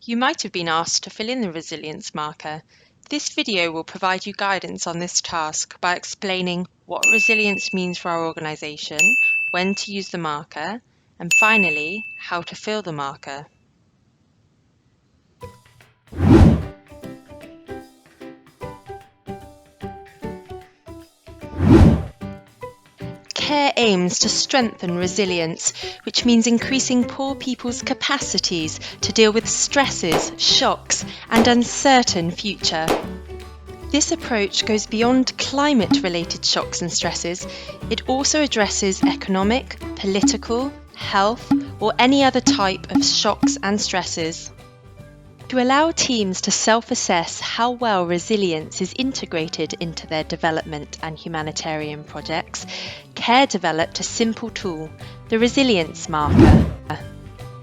You might have been asked to fill in the resilience marker. This video will provide you guidance on this task by explaining what resilience means for our organisation, when to use the marker, and finally, how to fill the marker. CARE aims to strengthen resilience, which means increasing poor people's capacities to deal with stresses, shocks, and uncertain future. This approach goes beyond climate-related shocks and stresses. It also addresses economic, political, health, or any other type of shocks and stresses. To allow teams to self-assess how well resilience is integrated into their development and humanitarian projects, CARE developed a simple tool, the Resilience Marker.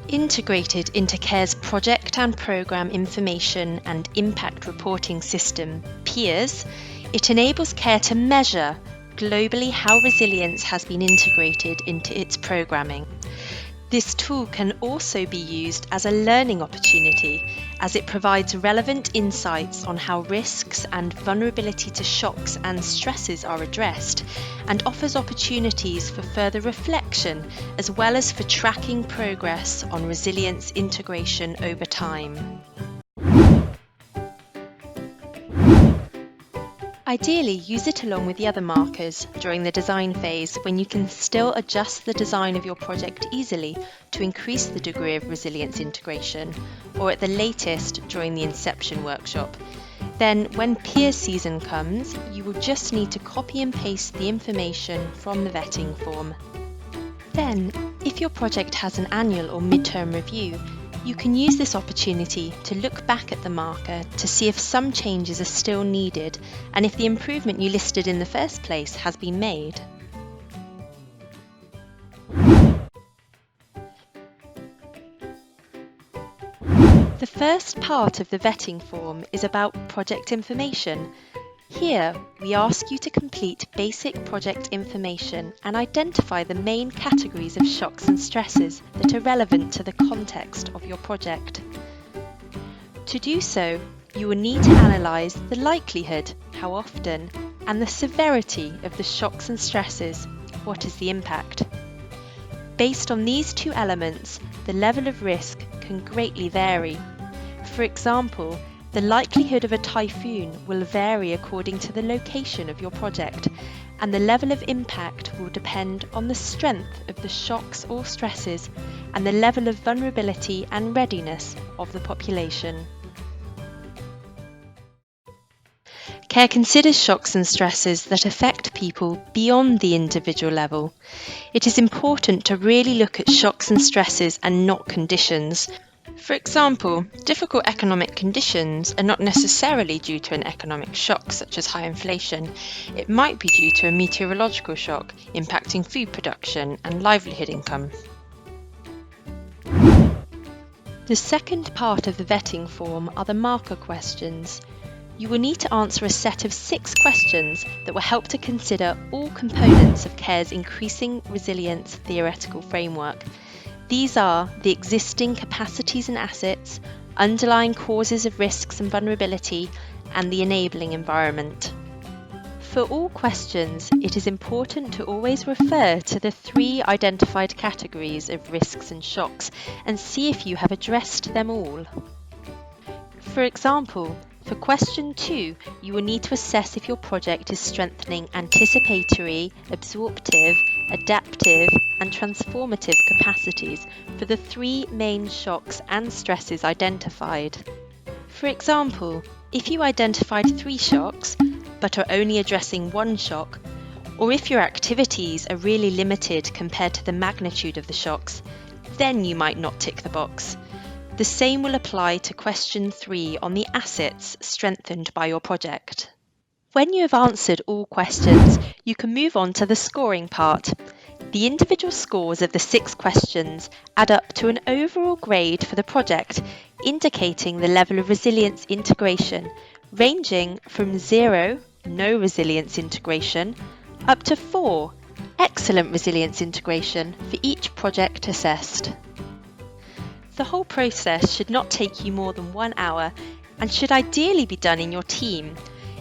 Integrated into CARE's project and programme information and impact reporting system, PIERS, it enables CARE to measure globally how resilience has been integrated into its programming. This tool can also be used as a learning opportunity, as it provides relevant insights on how risks and vulnerability to shocks and stresses are addressed, and offers opportunities for further reflection, as well as for tracking progress on resilience integration over time. Ideally, use it along with the other markers during the design phase, when you can still adjust the design of your project easily to increase the degree of resilience integration, or at the latest during the inception workshop. Then, when peer season comes, you will just need to copy and paste the information from the vetting form. Then, if your project has an annual or midterm review, you can use this opportunity to look back at the marker to see if some changes are still needed and if the improvement you listed in the first place has been made. The first part of the vetting form is about project information. Here, we ask you to complete basic project information and identify the main categories of shocks and stresses that are relevant to the context of your project. To do so, you will need to analyse the likelihood, how often, and the severity of the shocks and stresses, what is the impact. Based on these two elements, the level of risk can greatly vary. For example, the likelihood of a typhoon will vary according to the location of your project, and the level of impact will depend on the strength of the shocks or stresses and the level of vulnerability and readiness of the population. CARE considers shocks and stresses that affect people beyond the individual level. It is important to really look at shocks and stresses and not conditions. For example, difficult economic conditions are not necessarily due to an economic shock such as high inflation. It might be due to a meteorological shock impacting food production and livelihood income. The second part of the vetting form are the marker questions. You will need to answer a set of 6 questions that will help to consider all components of CARE's increasing resilience theoretical framework. These are the existing capacities and assets, underlying causes of risks and vulnerability, and the enabling environment. For all questions, it is important to always refer to the 3 identified categories of risks and shocks and see if you have addressed them all. For example, for question 2, you will need to assess if your project is strengthening anticipatory, absorptive, adaptive, and transformative capacities for the 3 main shocks and stresses identified. For example, if you identified 3 shocks, but are only addressing 1 shock, or if your activities are really limited compared to the magnitude of the shocks, then you might not tick the box. The same will apply to question 3 on the assets strengthened by your project. When you have answered all questions, you can move on to the scoring part. The individual scores of the 6 questions add up to an overall grade for the project, indicating the level of resilience integration, ranging from 0, no resilience integration, up to 4, excellent resilience integration, for each project assessed. The whole process should not take you more than 1 hour and should ideally be done in your team.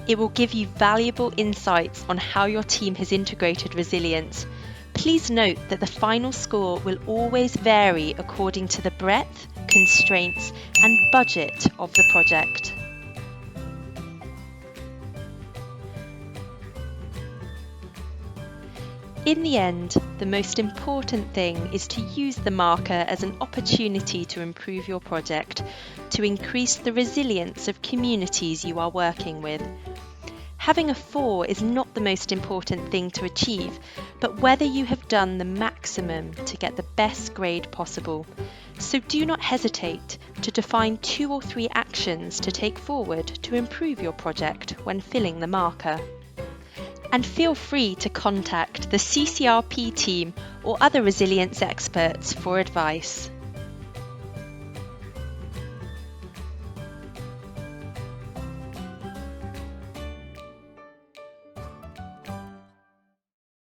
It will give you valuable insights on how your team has integrated resilience. Please note that the final score will always vary according to the breadth, constraints, and budget of the project. In the end, the most important thing is to use the marker as an opportunity to improve your project, to increase the resilience of communities you are working with. Having a 4 is not the most important thing to achieve, but whether you have done the maximum to get the best grade possible. So do not hesitate to define 2 or 3 actions to take forward to improve your project when filling the marker. And feel free to contact the CCRP team or other resilience experts for advice.